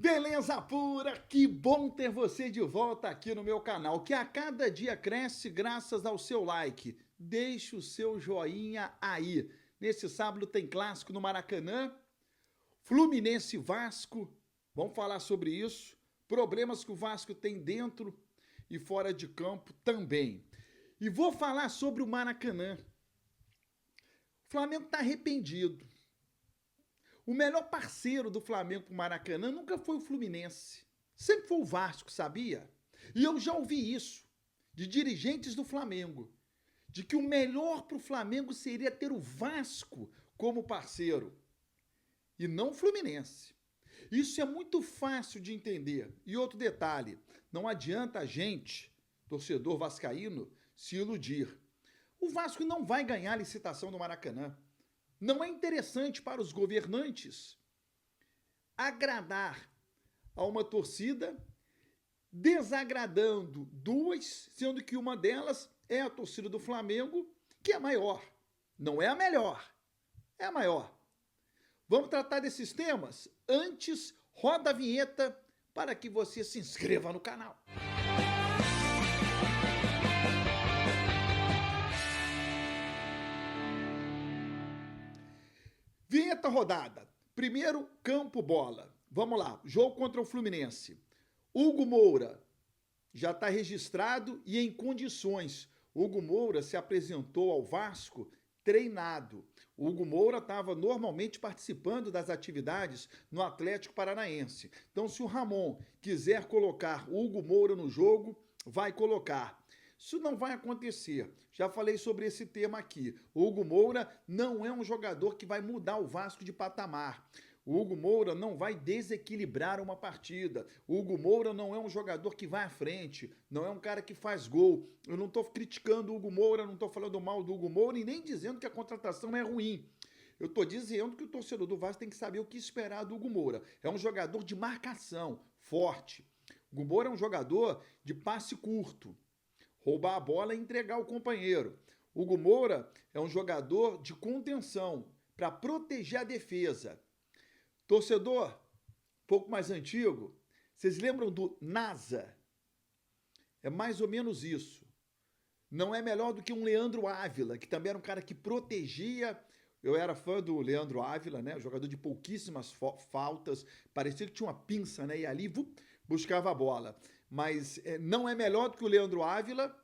Beleza pura, que bom ter você de volta aqui no meu canal, que a cada dia cresce graças ao seu like. Deixe o seu joinha aí. Nesse sábado tem clássico no Maracanã, Fluminense e Vasco, vamos falar sobre isso, problemas que o Vasco tem dentro e fora de campo também. E vou falar sobre o Maracanã. O Flamengo está arrependido. O melhor parceiro do Flamengo pro Maracanã nunca foi o Fluminense. Sempre foi o Vasco, sabia? E eu já ouvi isso de dirigentes do Flamengo, de que o melhor pro Flamengo seria ter o Vasco como parceiro e não o Fluminense. Isso é muito fácil de entender. E outro detalhe, não adianta a gente, torcedor vascaíno, se iludir. O Vasco não vai ganhar a licitação do Maracanã. Não é interessante para os governantes agradar a uma torcida, desagradando duas, sendo que uma delas é a torcida do Flamengo, que é a maior. Não é a melhor, é a maior. Vamos tratar desses temas? Antes, roda a vinheta para que você se inscreva no canal. Vinheta rodada. Primeiro, campo bola. Vamos lá. Jogo contra o Fluminense. Hugo Moura já está registrado e em condições. Hugo Moura se apresentou ao Vasco treinado. O Hugo Moura estava normalmente participando das atividades no Atlético Paranaense. Então, se o Ramon quiser colocar o Hugo Moura no jogo, vai colocar. Isso não vai acontecer. Já falei sobre esse tema aqui. O Hugo Moura não é um jogador que vai mudar o Vasco de patamar. O Hugo Moura não vai desequilibrar uma partida. O Hugo Moura não é um jogador que vai à frente, não é um cara que faz gol. Eu não estou criticando o Hugo Moura, não estou falando mal do Hugo Moura e nem dizendo que a contratação é ruim. Eu estou dizendo que o torcedor do Vasco tem que saber o que esperar do Hugo Moura. É um jogador de marcação, forte. O Hugo Moura é um jogador de passe curto. Roubar a bola e entregar ao companheiro. Hugo Moura é um jogador de contenção, para proteger a defesa. Torcedor, pouco mais antigo, vocês lembram do NASA? É mais ou menos isso. Não é melhor do que um Leandro Ávila, que também era um cara que protegia. Eu era fã do Leandro Ávila, né? Jogador de pouquíssimas faltas, parecia que tinha uma pinça, né? E ali buscava a bola. Mas não é melhor do que o Leandro Ávila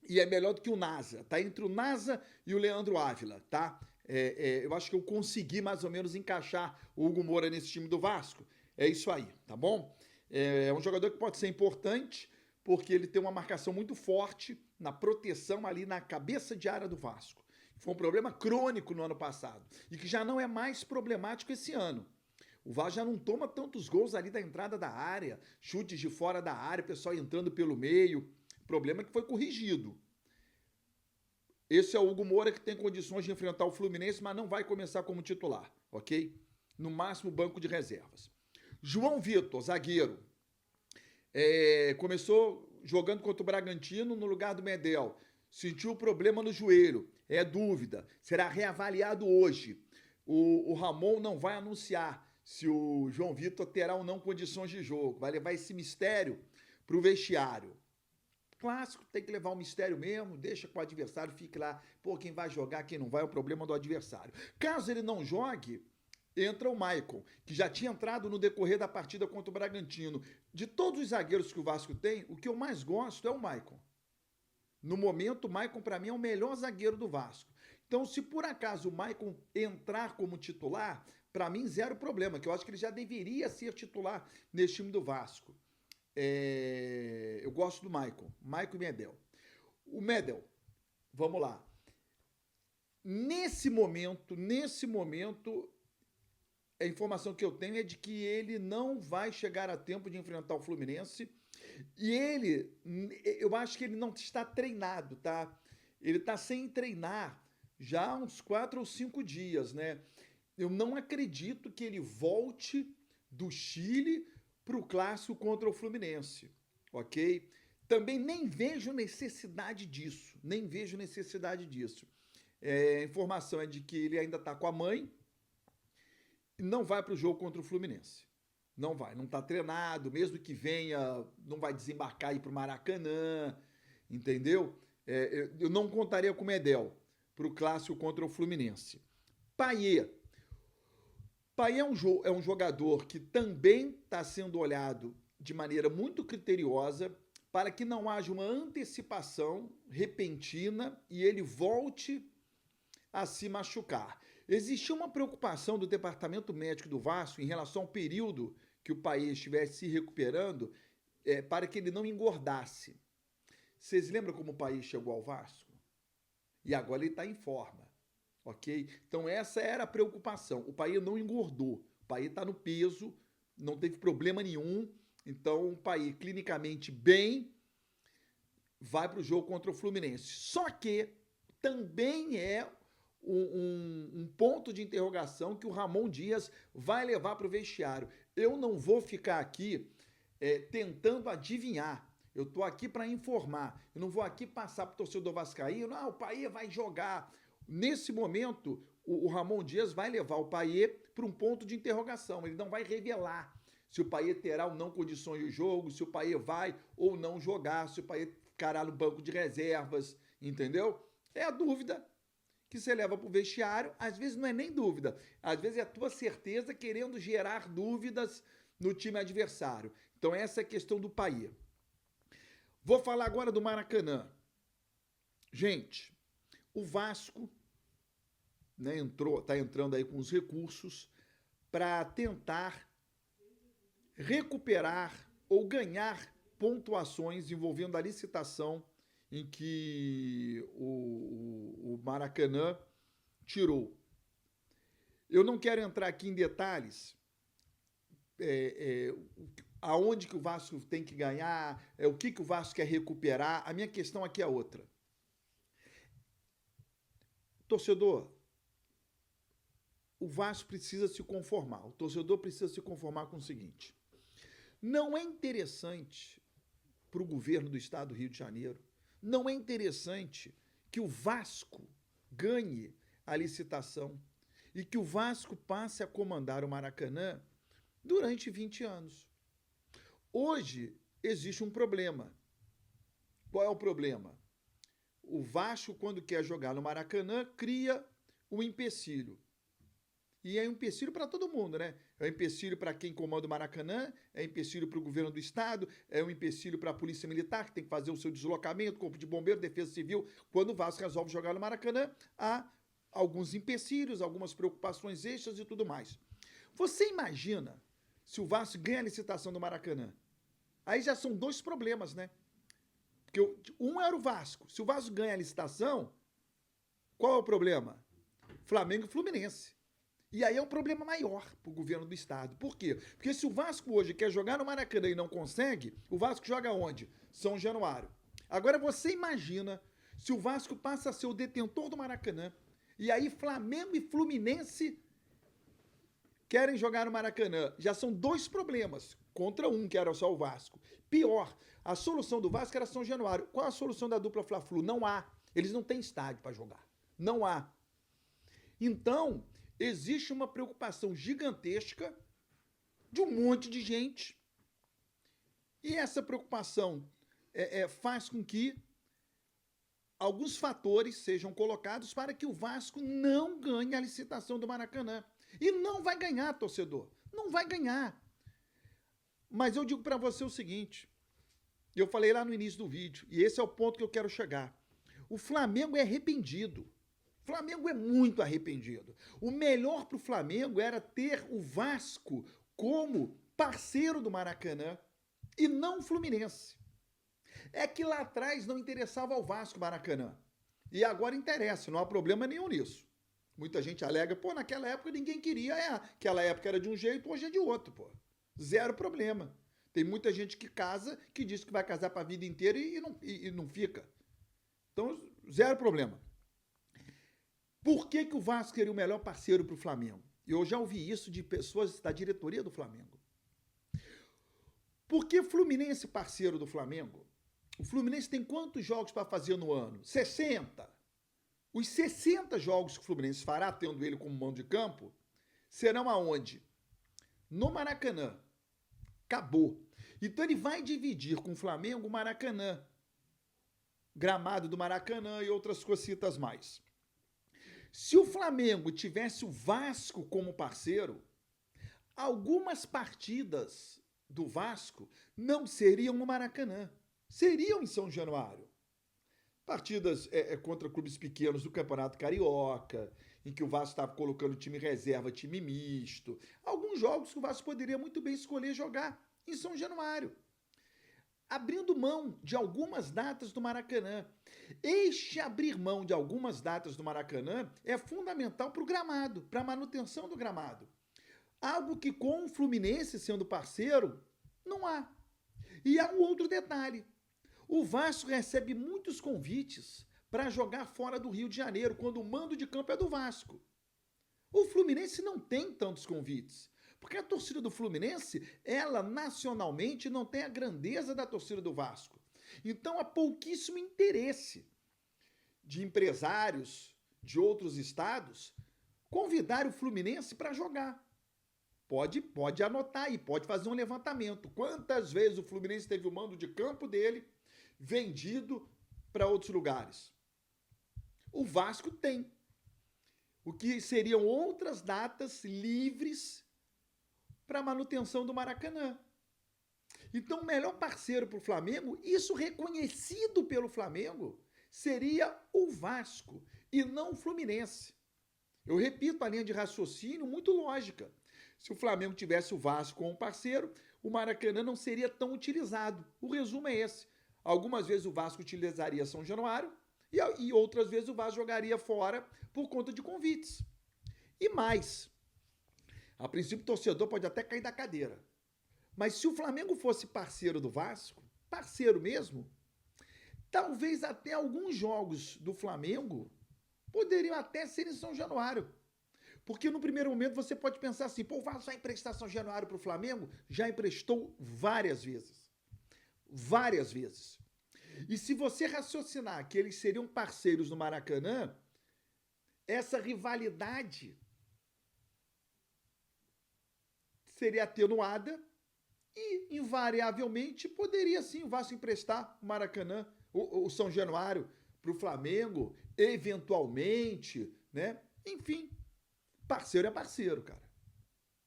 e é melhor do que o NASA. Tá entre o NASA e o Leandro Ávila, tá? Eu acho que eu consegui mais ou menos encaixar o Hugo Moura nesse time do Vasco. É isso aí, tá bom? É um jogador que pode ser importante porque ele tem uma marcação muito forte na proteção ali na cabeça de área do Vasco. Foi um problema crônico no ano passado e que já não é mais problemático esse ano. O Vasco já não toma tantos gols ali da entrada da área, chutes de fora da área, o pessoal entrando pelo meio. O problema é que foi corrigido. Esse é o Hugo Moura que tem condições de enfrentar o Fluminense, mas não vai começar como titular, ok? No máximo, banco de reservas. João Vitor, zagueiro. Começou jogando contra o Bragantino no lugar do Medel. Sentiu problema no joelho. É dúvida. Será reavaliado hoje. O Ramon não vai anunciar se o João Vitor terá ou não condições de jogo. Vai levar esse mistério para o vestiário. Clássico, tem que levar o mistério mesmo, deixa que o adversário fique lá. Pô, quem vai jogar, quem não vai, é o problema do adversário. Caso ele não jogue, entra o Maicon, que já tinha entrado no decorrer da partida contra o Bragantino. De todos os zagueiros que o Vasco tem, o que eu mais gosto é o Maicon. No momento, o Maicon, para mim, é o melhor zagueiro do Vasco. Então, se por acaso o Maicon entrar como titular, para mim, zero problema, que eu acho que ele já deveria ser titular nesse time do Vasco. Eu gosto do Maicon e Medel. O Medel, vamos lá. Nesse momento, a informação que eu tenho é de que ele não vai chegar a tempo de enfrentar o Fluminense. E eu acho que ele não está treinado, tá? Ele está sem treinar já há uns 4 ou 5 dias, né? Eu não acredito que ele volte do Chile para o clássico contra o Fluminense, ok? Também nem vejo necessidade disso, A informação é de que ele ainda está com a mãe e não vai para o jogo contra o Fluminense. Não vai, não está treinado, mesmo que venha, não vai desembarcar e ir para o Maracanã, entendeu? Eu não contaria com o Medel para o clássico contra o Fluminense. Payet. Payet é um jogador que também está sendo olhado de maneira muito criteriosa para que não haja uma antecipação repentina e ele volte a se machucar. Existia uma preocupação do departamento médico do Vasco em relação ao período que o Payet estivesse se recuperando para que ele não engordasse. Vocês lembram como o Payet chegou ao Vasco? E agora ele está em forma, ok? Então essa era a preocupação. O Payet não engordou, o Payet está no peso, não teve problema nenhum. Então o Payet clinicamente bem vai para o jogo contra o Fluminense. Só que também é um ponto de interrogação que o Ramon Dias vai levar para o vestiário. Eu não vou ficar aqui tentando adivinhar. Eu estou aqui para informar. Eu não vou aqui passar para o torcedor vascaíno. Não, o Payet vai jogar. Nesse momento, o Ramon Dias vai levar o Payet para um ponto de interrogação. Ele não vai revelar se o Payet terá ou não condições de jogo, se o Payet vai ou não jogar, se o Payet ficará no banco de reservas, entendeu? É a dúvida que você leva para o vestiário. Às vezes não é nem dúvida, às vezes é a tua certeza querendo gerar dúvidas no time adversário. Então essa é a questão do Payet. Vou falar agora do Maracanã. Gente, o Vasco, né, tá entrando aí com os recursos para tentar recuperar ou ganhar pontuações envolvendo a licitação em que o Maracanã tirou. Eu não quero entrar aqui em detalhes aonde que o Vasco tem que ganhar, o que o Vasco quer recuperar. A minha questão aqui é outra. Torcedor, o Vasco precisa se conformar, o torcedor precisa se conformar com o seguinte: não é interessante para o governo do estado do Rio de Janeiro, não é interessante que o Vasco ganhe a licitação e que o Vasco passe a comandar o Maracanã durante 20 anos. Hoje existe um problema. Qual é o problema? O Vasco, quando quer jogar no Maracanã, cria um empecilho. E é um empecilho para todo mundo, né? É um empecilho para quem comanda o Maracanã, é um empecilho para o governo do estado, é um empecilho para a polícia militar, que tem que fazer o seu deslocamento, corpo de bombeiro, defesa civil. Quando o Vasco resolve jogar no Maracanã, há alguns empecilhos, algumas preocupações extras e tudo mais. Você imagina se o Vasco ganha a licitação do Maracanã? Aí já são dois problemas, né? Porque um era o Vasco. Se o Vasco ganha a licitação, qual é o problema? Flamengo e Fluminense. E aí é um problema maior para o governo do estado. Por quê? Porque se o Vasco hoje quer jogar no Maracanã e não consegue, o Vasco joga onde? São Januário. Agora você imagina se o Vasco passa a ser o detentor do Maracanã e aí Flamengo e Fluminense querem jogar no Maracanã. Já são dois problemas contra um, que era só o Vasco. Pior, a solução do Vasco era São Januário. Qual a solução da dupla Fla-Flu? Não há. Eles não têm estádio para jogar. Não há. Então, existe uma preocupação gigantesca de um monte de gente. E essa preocupação faz com que alguns fatores sejam colocados para que o Vasco não ganhe a licitação do Maracanã. E não vai ganhar, torcedor. Não vai ganhar. Mas eu digo para você o seguinte, eu falei lá no início do vídeo, e esse é o ponto que eu quero chegar. O Flamengo é arrependido. O Flamengo é muito arrependido. O melhor para o Flamengo era ter o Vasco como parceiro do Maracanã e não o Fluminense. É que lá atrás não interessava ao Vasco o Maracanã. E agora interessa, não há problema nenhum nisso. Muita gente alega, pô, naquela época ninguém queria, aquela época era de um jeito, hoje é de outro, pô. Zero problema. Tem muita gente que casa, que diz que vai casar para a vida inteira e não fica. Então, zero problema. Por que o Vasco seria o melhor parceiro para o Flamengo? Eu já ouvi isso de pessoas da diretoria do Flamengo. Porque o Fluminense parceiro do Flamengo, o Fluminense tem quantos jogos para fazer no ano? 60. Os 60 jogos que o Fluminense fará, tendo ele como mando de campo, serão aonde? No Maracanã. Acabou. Então ele vai dividir com o Flamengo o Maracanã, gramado do Maracanã e outras cositas mais. Se o Flamengo tivesse o Vasco como parceiro, algumas partidas do Vasco não seriam no Maracanã, seriam em São Januário. Partidas contra clubes pequenos do Campeonato Carioca, em que o Vasco estava colocando time reserva, time misto. Alguns jogos que o Vasco poderia muito bem escolher jogar em São Januário, abrindo mão de algumas datas do Maracanã. Este abrir mão de algumas datas do Maracanã é fundamental para o gramado, para a manutenção do gramado. Algo que com o Fluminense sendo parceiro, não há. E há um outro detalhe. O Vasco recebe muitos convites para jogar fora do Rio de Janeiro, quando o mando de campo é do Vasco. O Fluminense não tem tantos convites, porque a torcida do Fluminense, ela nacionalmente não tem a grandeza da torcida do Vasco. Então há pouquíssimo interesse de empresários de outros estados convidar o Fluminense para jogar. Pode anotar aí, pode fazer um levantamento. Quantas vezes o Fluminense teve o mando de campo dele vendido para outros lugares? O Vasco tem. O que seriam outras datas livres para a manutenção do Maracanã. Então, o melhor parceiro para o Flamengo, isso reconhecido pelo Flamengo, seria o Vasco e não o Fluminense. Eu repito a linha de raciocínio muito lógica. Se o Flamengo tivesse o Vasco como parceiro, o Maracanã não seria tão utilizado. O resumo é esse. Algumas vezes o Vasco utilizaria São Januário e outras vezes o Vasco jogaria fora por conta de convites. E mais, a princípio o torcedor pode até cair da cadeira. Mas se o Flamengo fosse parceiro do Vasco, parceiro mesmo, talvez até alguns jogos do Flamengo poderiam até ser em São Januário. Porque no primeiro momento você pode pensar assim, pô, o Vasco vai emprestar São Januário para o Flamengo? Já emprestou várias vezes. Várias vezes. E se você raciocinar que eles seriam parceiros no Maracanã, essa rivalidade seria atenuada e, invariavelmente, poderia sim o Vasco emprestar o Maracanã, o São Januário, para o Flamengo, eventualmente, né? Enfim, parceiro é parceiro, cara.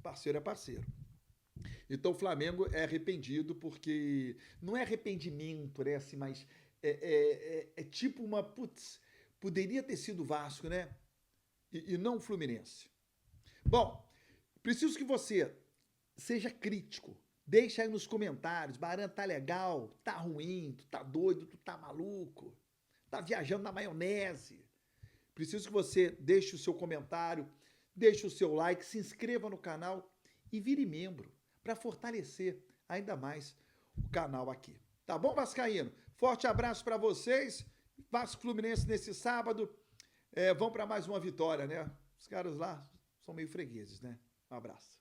Parceiro é parceiro. Então o Flamengo é arrependido porque... Não é arrependimento, né? Assim, mas é tipo uma... Putz, poderia ter sido o Vasco, né? E não o Fluminense. Bom, preciso que você seja crítico. Deixa aí nos comentários. Baran, tá legal? Tá ruim? Tu tá doido? Tu tá maluco? Tá viajando na maionese? Preciso que você deixe o seu comentário, deixe o seu like, se inscreva no canal e vire membro para fortalecer ainda mais o canal aqui. Tá bom, vascaíno? Forte abraço para vocês. Vasco Fluminense nesse sábado. Vão para mais uma vitória, né? Os caras lá são meio fregueses, né? Um abraço.